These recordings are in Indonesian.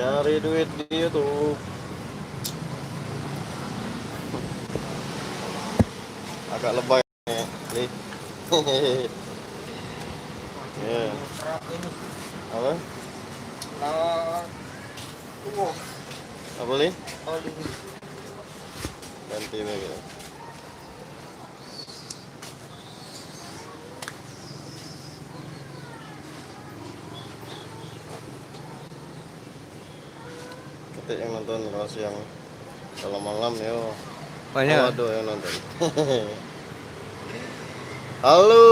Cari duit di YouTube. Agak lebay nih. Ya. Apa? Apa nih? Ganti lagi. Ketik yang nonton kalau siang, kalau malam yo Banyak. waduh yang nonton. Halo,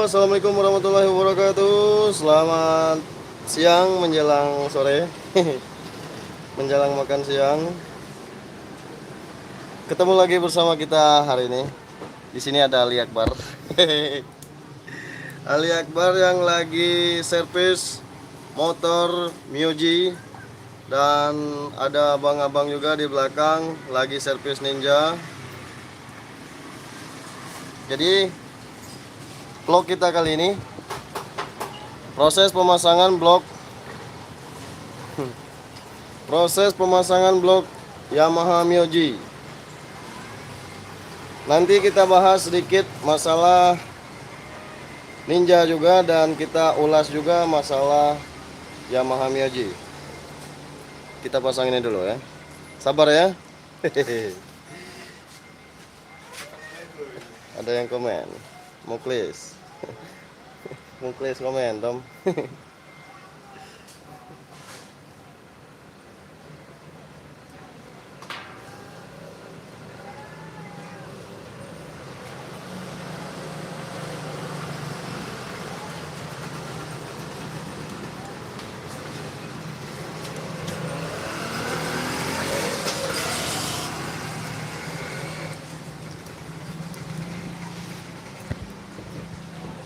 assalamualaikum warahmatullahi wabarakatuh. Selamat siang menjelang sore, menjelang makan siang. Ketemu lagi bersama kita hari ini. Di sini ada Ali Akbar. Ali Akbar yang lagi servis motor Myoji, dan ada abang-abang juga di belakang lagi servis Ninja. Jadi vlog kita kali ini proses pemasangan blok Yamaha Myoji. Nanti kita bahas sedikit masalah Ninja juga, dan kita ulas juga masalah Yamaha Myoji. Kita pasang ini dulu ya. Sabar ya. Ada yang komen. Muklis. Muklis komen, Tom.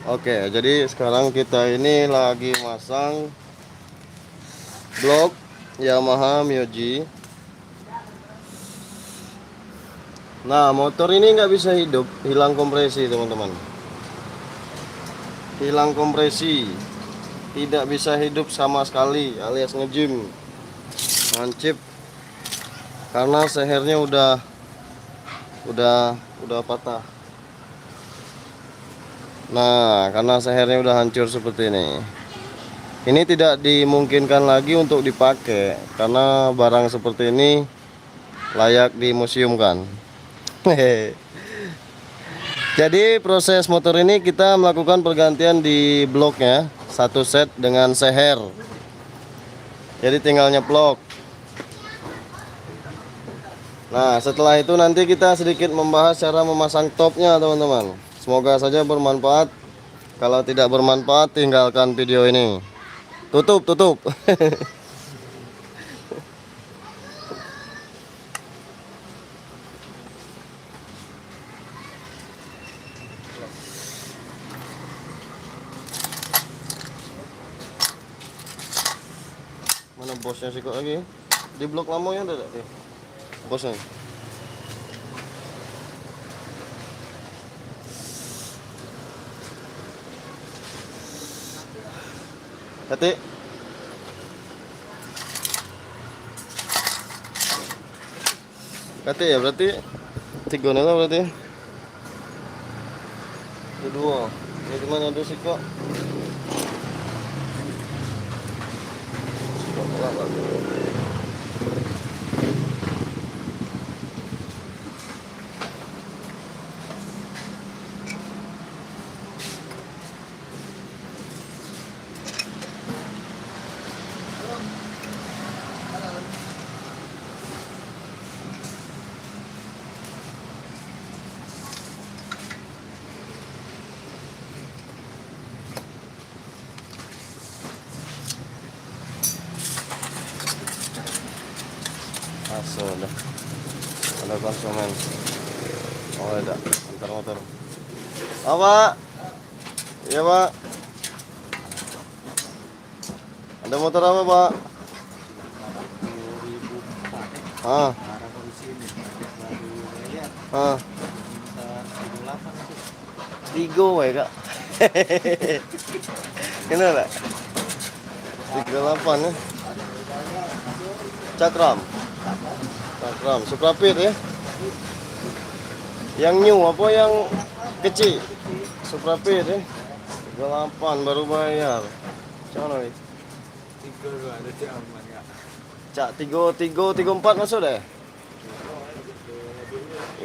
Oke, jadi sekarang kita ini lagi masang blok Yamaha Myoji. Nah, motor ini nggak bisa hidup, hilang kompresi teman-teman. Hilang kompresi, tidak bisa hidup sama sekali, alias ngejim, ngancip, karena sehernya udah patah. Nah, karena sehernya udah hancur seperti ini. Ini tidak dimungkinkan lagi untuk dipakai karena barang seperti ini layak dimuseumkan. Jadi proses motor ini kita melakukan pergantian di bloknya, satu set dengan seher. Jadi tinggal nyeplok. Nah, setelah itu nanti kita sedikit membahas cara memasang topnya teman-teman. Semoga saja bermanfaat. Kalau tidak bermanfaat, tinggalkan video ini. Tutup. Mana bosnya sih kok lagi? Di blok lama ya ada nih. Bosnya. Hati. Hati ya berarti 3 nela berarti. Kedua. Ini gimana ada sih kok? Sudah ada konsumen. Oh ada antar motor. Apa? Iya Pak. Ada motor apa Pak? 2004. Tigo ya Kak. Kenapa? 38 ya. Cakram. Cakram, Suprapit ya. Yang new apa yang kecil? Suprapit ya. 38 baru bayar. Coba nih. 3 ada cek aman ya. Cak 3334 masuk deh.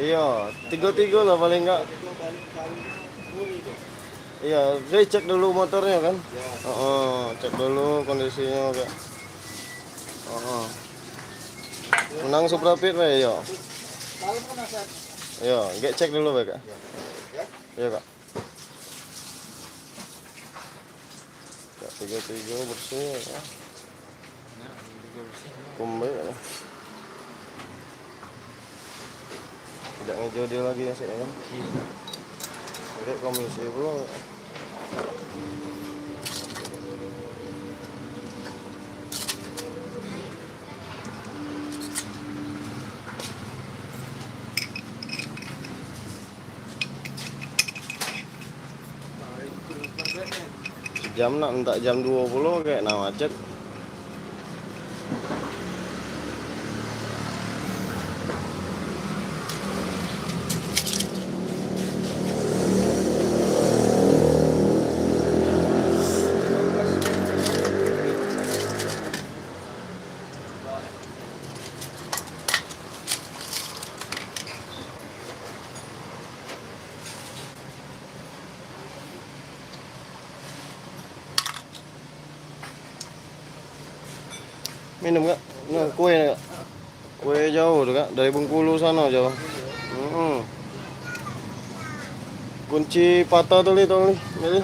Iya, 33 lah paling enggak. Iya, saya cek dulu motornya kan. Cek dulu kondisinya kak. Menang Suprapit ya. Iya. Iya, nggak cek dulu kak. Iya kak. Cak 33 bersih ya. Kumbel ya. Tidak ngejo dia lagi ya sih kan. Jadi komisi belum. Jam nak minta jam 20 kayak nah macet. Minum kak? Nah, kue kak? Kue jauh tuh kak, dari Bengkulu sana jauh. Kunci patah tuh nih. Jadi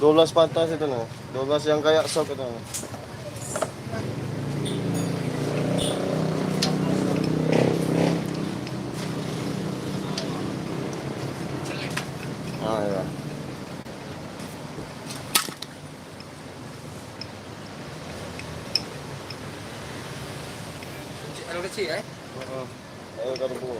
12 patah situ nih. 12 yang kayak sok itu. Ah ya. Kalau kecil ya? Ayo karbu.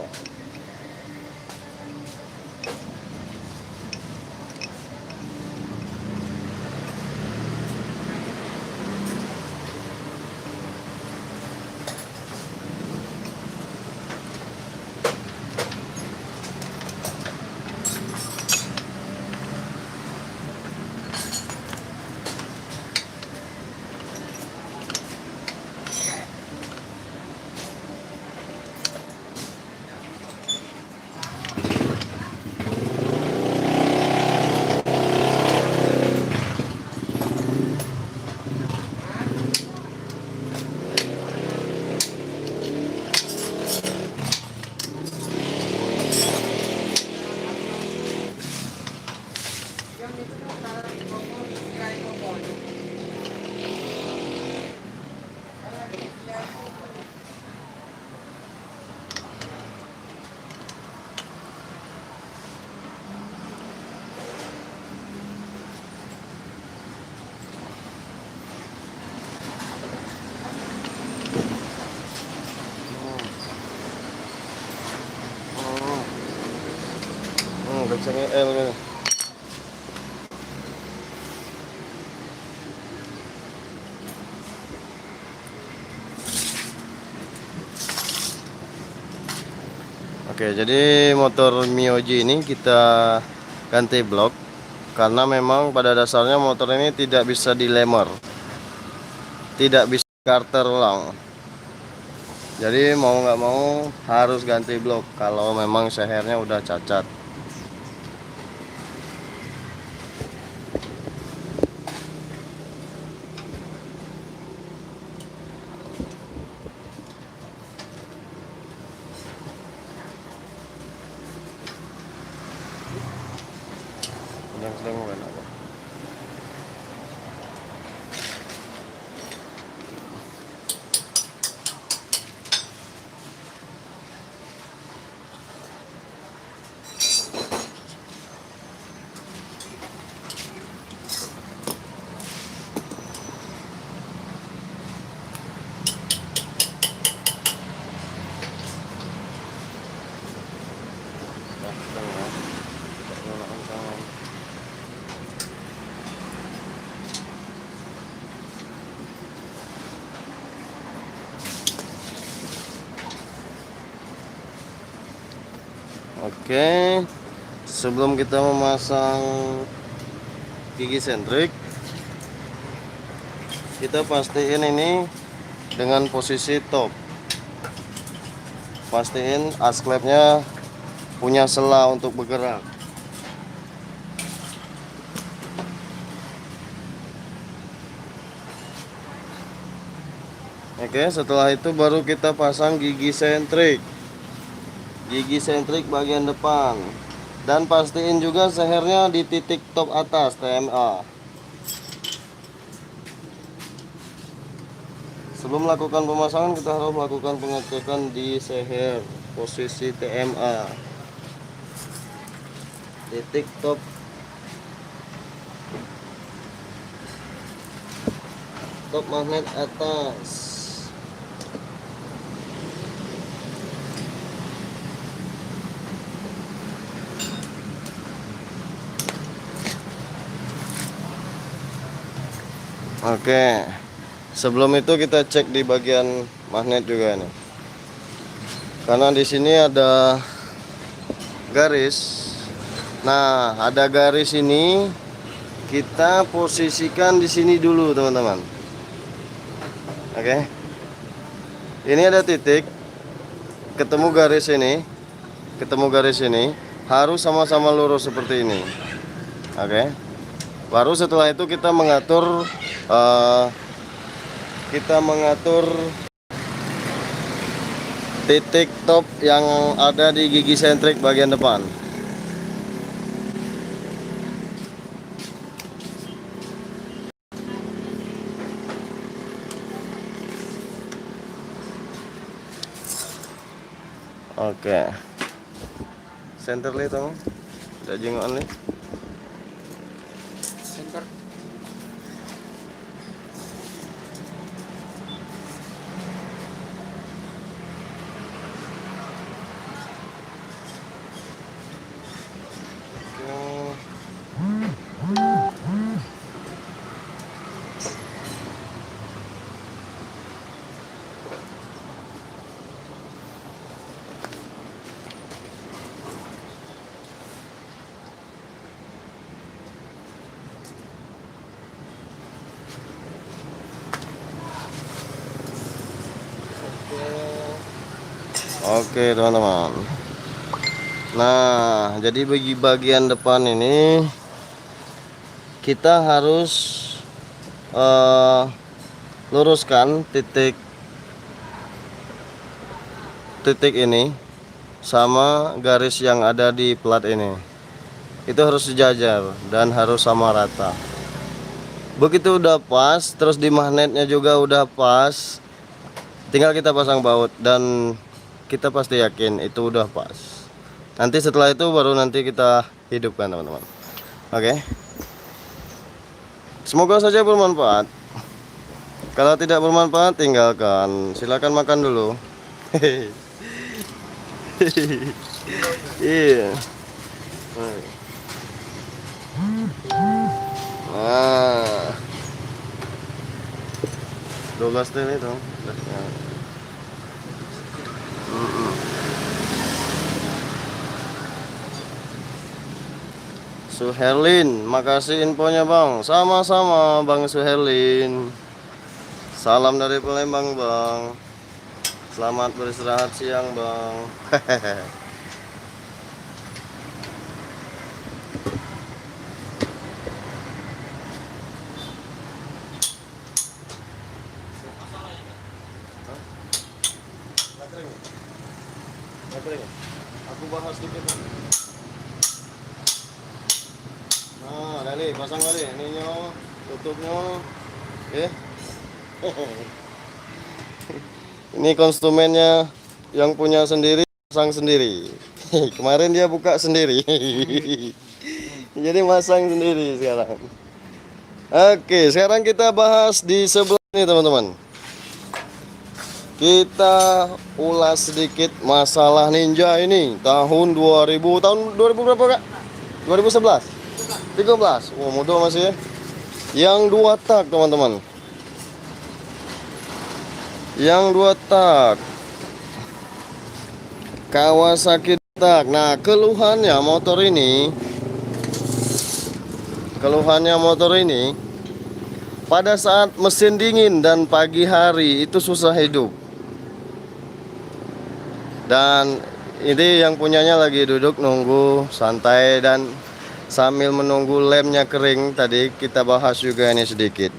Kencangnya L gitu. Oke, jadi motor Mioji ini kita ganti blok karena memang pada dasarnya motor ini tidak bisa dilemar, tidak bisa karter ulang. Jadi mau nggak mau harus ganti blok kalau memang sehernya udah cacat. Sedang main apa? Oke, sebelum kita memasang gigi sentrik, kita pastiin ini dengan posisi top. Pastiin as klepnya punya sela untuk bergerak. Oke, setelah itu baru kita pasang gigi sentrik. Gigi sentrik bagian depan. Dan pastiin juga sehernya di titik top atas TMA. Sebelum melakukan pemasangan, kita harus melakukan pengecekan di seher posisi TMA. Titik top magnet atas. Oke, sebelum itu kita cek di bagian magnet juga nih, karena di sini ada garis. Nah, ada garis ini, kita posisikan di sini dulu teman-teman. Oke, ini ada titik, ketemu garis ini, harus sama-sama lurus seperti ini. Oke, baru setelah itu kita mengatur titik top yang ada di gigi sentrik bagian depan. Oke, center li tong, udah jengokan li. Center. Oke teman-teman. Nah, jadi bagi bagian depan ini kita harus luruskan titik ini sama garis yang ada di plat ini. Itu harus sejajar dan harus sama rata. Begitu udah pas, terus di magnetnya juga udah pas, tinggal kita pasang baut dan kita pasti yakin itu udah pas. Nanti setelah itu baru nanti kita hidupkan teman-teman. Oke. Semoga saja bermanfaat. Kalau tidak bermanfaat tinggalkan. Silakan makan dulu. Iya. Nah, 12 TL itu. Suherlin, makasih infonya bang. Sama-sama bang Suherlin. Salam dari Palembang bang. Selamat beristirahat siang bang. Aku bahas dikit. Nah, Dali, pasang kali ininya, tutupnya. Ini konsumennya yang punya sendiri, pasang sendiri. Kemarin dia buka sendiri. Jadi masang sendiri sekarang. Oke, sekarang kita bahas di sebelah ini teman-teman. Kita ulas sedikit masalah Ninja ini tahun 2000 berapa kak? 2011 13. Oh, muda masih ya. Yang 2 tak teman-teman. Yang 2 tak Kawasaki Nah, keluhannya motor ini pada saat mesin dingin dan pagi hari itu susah hidup. Dan ini yang punyanya lagi duduk nunggu santai dan sambil menunggu lemnya kering. Tadi kita bahas juga ini sedikit.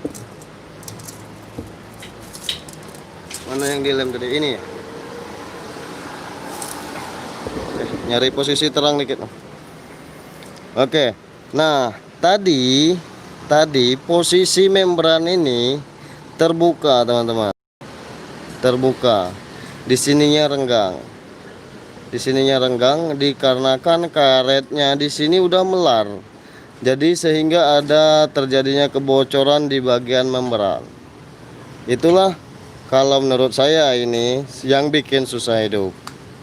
Mana yang di lem tadi? Ini ya? Nyari posisi terang dikit. Oke. Nah, tadi posisi membran ini terbuka, teman-teman. Terbuka. Di sininya renggang. Dikarenakan karetnya di sini udah melar. Jadi sehingga ada terjadinya kebocoran di bagian membran. Itulah kalau menurut saya ini yang bikin susah hidup.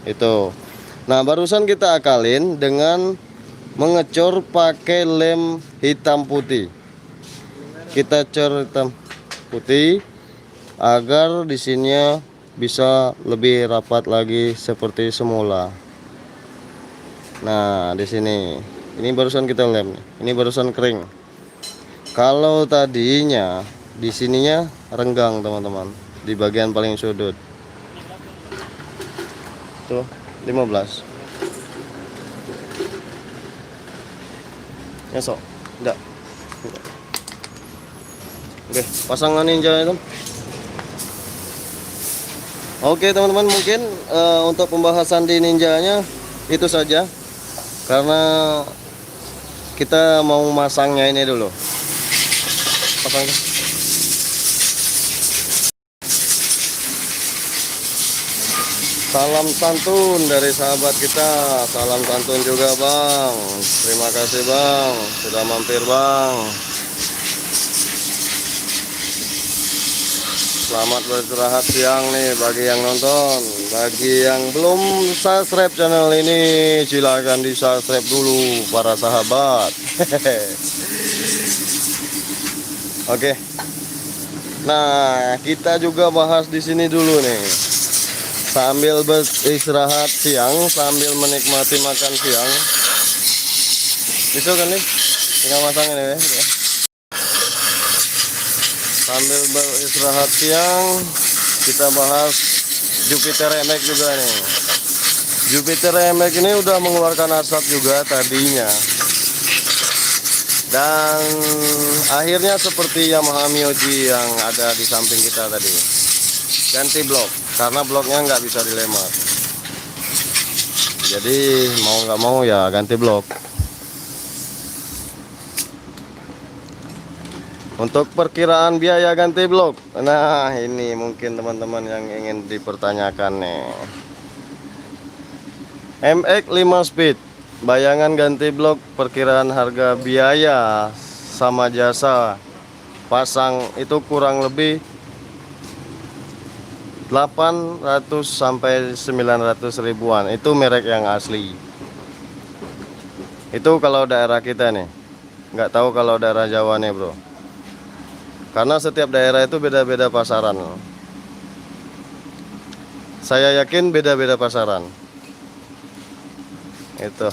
Itu. Nah, barusan kita akalin dengan mengecor pakai lem hitam putih. Kita cor hitam putih agar di sininya bisa lebih rapat lagi seperti semula. Nah, di sini. Ini barusan kita lem. Ini barusan kering. Kalau tadinya di sininya renggang, teman-teman. Di bagian paling sudut. Tuh, 15. Nyesok. Enggak. Oke, pasangan ninja itu. Oke, teman-teman, mungkin untuk pembahasan di ninjanya itu saja. Karena kita mau masangnya ini dulu. Pasang. Salam santun dari sahabat kita. Salam santun juga, Bang. Terima kasih, Bang, sudah mampir, Bang. Selamat beristirahat siang nih bagi yang nonton. Bagi yang belum subscribe channel ini, silahkan di subscribe dulu para sahabat. Oke. Nah, kita juga bahas di sini dulu nih. Sambil beristirahat siang, sambil menikmati makan siang. Bisa kan nih? Tinggal masang ini ya. Sambil beristirahat siang, kita bahas Jupiter MX juga nih. Jupiter MX ini udah mengeluarkan asap juga tadinya. Dan akhirnya seperti Yamaha Myoji yang ada di samping kita tadi. Ganti blok, karena bloknya nggak bisa dilempar. Jadi mau nggak mau ya ganti blok. Untuk perkiraan biaya ganti blok, nah ini mungkin teman-teman yang ingin dipertanyakan nih. MX 5 speed, bayangan ganti blok, perkiraan harga biaya sama jasa pasang itu kurang lebih 800 sampai 900 ribuan. Itu merek yang asli. Itu kalau daerah kita nih. Nggak tahu kalau daerah Jawa nih, bro. Karena setiap daerah itu beda-beda pasaran. Saya yakin beda-beda pasaran. Itu.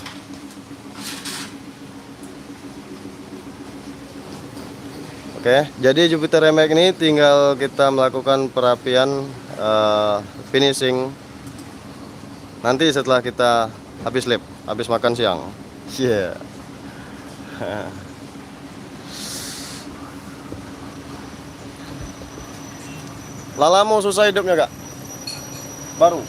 Oke, jadi Jupiter MX ini tinggal kita melakukan perapian finishing nanti setelah kita habis lap, habis makan siang. Yeah. Lalamu susah hidupnya, Kak? Baru.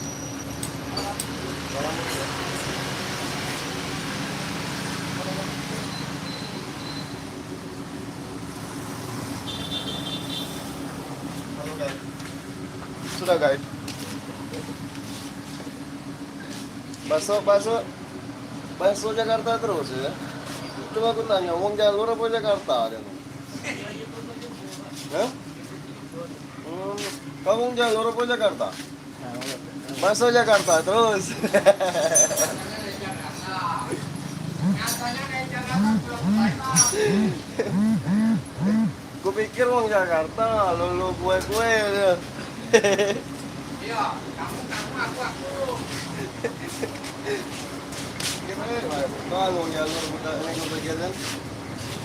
Sudah, guys. Bakso Jakarta terus ya. Coba aku tanya, wong jalur apa Jakarta? Hah? Kamu jalur apa Jakarta? Bakso Jakarta terus. Kupikir wong Jakarta, lulu kue-kue. Iya, kamu aku. Kan mau jalur buka ini ke bagian kan?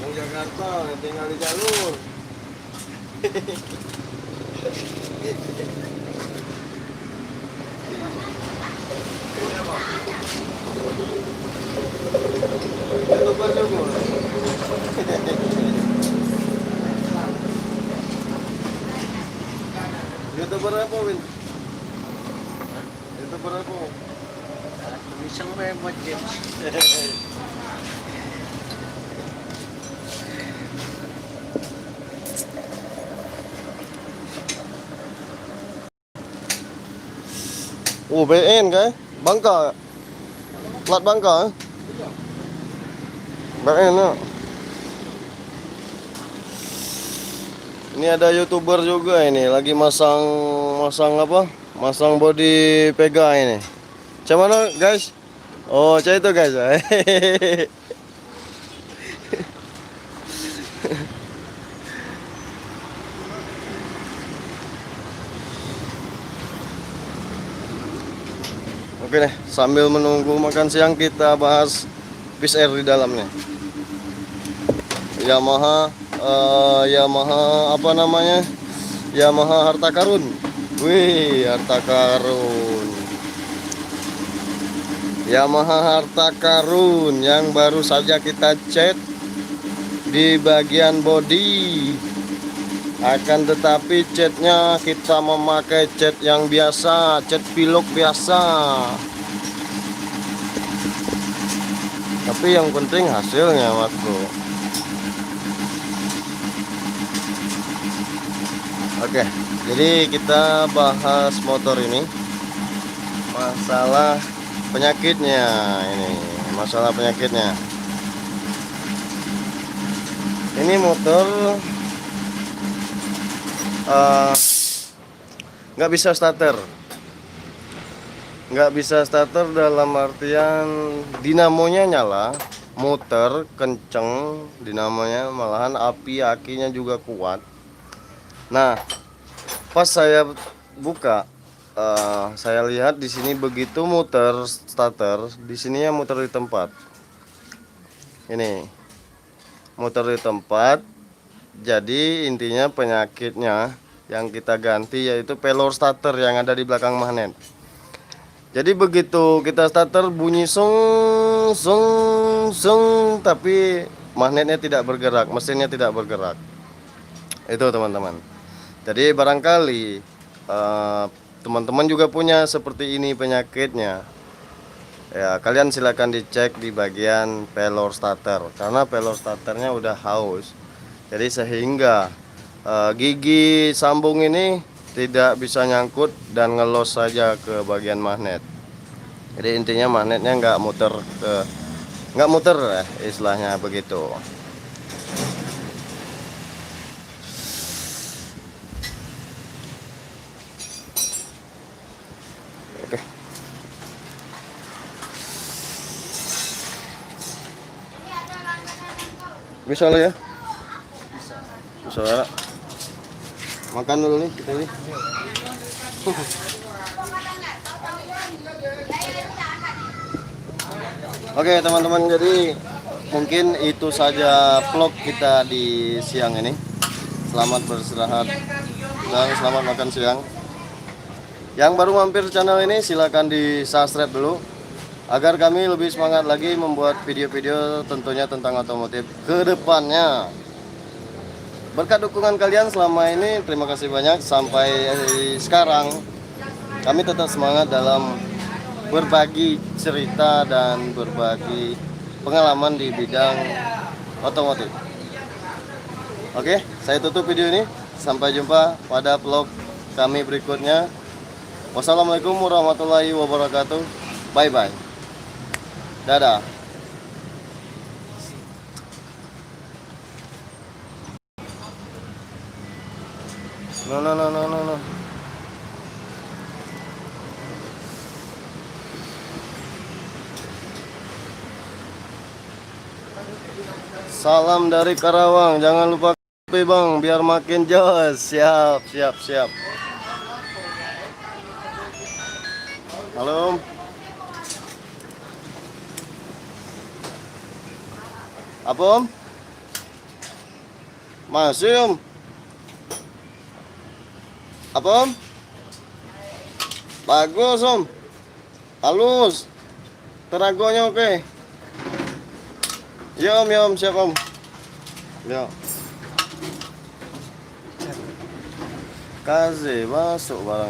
Mau Jakarta tinggal di jalur. YouTuber juga. YouTuber apa, Win? YouTuber apa? Isang repot din. BN cái Bangka, plat Bangka. BN ya. Ini ada YouTuber juga ini lagi masang apa? Masang body Pega ini. Macam mana guys? Oh, macam itu guys. Oke deh, sambil menunggu makan siang kita bahas Peace Air di dalamnya. Yamaha apa namanya? Yamaha Harta Karun. Wih, Harta Karun. Yamaha Harta Karun yang baru saja kita cat di bagian bodi. Akan tetapi catnya kita memakai cat yang biasa, cat pilok biasa. Tapi yang penting hasilnya, Mas Bro. Oke, jadi kita bahas motor ini. Masalah penyakitnya ini, masalah penyakitnya. Ini motor nggak bisa starter, nggak bisa starter dalam artian dinamonya nyala, muter kenceng dinamonya, malahan api akinya juga kuat. Nah, pas saya buka, saya lihat di sini begitu muter starter, di sininya muter di tempat. Ini muter di tempat. Jadi intinya penyakitnya yang kita ganti yaitu pelor starter yang ada di belakang magnet. Jadi begitu kita starter bunyi sung sung sung, tapi magnetnya tidak bergerak, mesinnya tidak bergerak. Itu teman-teman. Jadi barangkali teman-teman juga punya seperti ini penyakitnya. Ya, kalian silakan dicek di bagian pelor starter karena pelor starternya udah haus. Jadi sehingga gigi sambung ini tidak bisa nyangkut dan ngelos saja ke bagian magnet. Jadi intinya magnetnya nggak muter istilahnya begitu. Oke. Bisa lah ya. Bisa. Makan dulu nih kita nih. Oke teman-teman, jadi mungkin itu saja vlog kita di siang ini. Selamat beristirahat dan selamat makan siang. Yang baru mampir channel ini silakan di subscribe dulu agar kami lebih semangat lagi membuat video-video tentunya tentang otomotif ke depannya. Berkat dukungan kalian selama ini, terima kasih banyak. Sampai sekarang kami tetap semangat dalam berbagi cerita dan berbagi pengalaman di bidang otomotif. Oke, saya tutup video ini. Sampai jumpa pada vlog kami berikutnya. Wassalamualaikum warahmatullahi wabarakatuh. Bye bye. Dadah. No. Salam dari Karawang. Jangan lupa kopi bang, biar makin jos. Siap. Halo. Apa om? Masih om? Apa om? Bagus om. Halus. Teragonya oke. Ya om, siap om. Ya. Kasih masuk barang.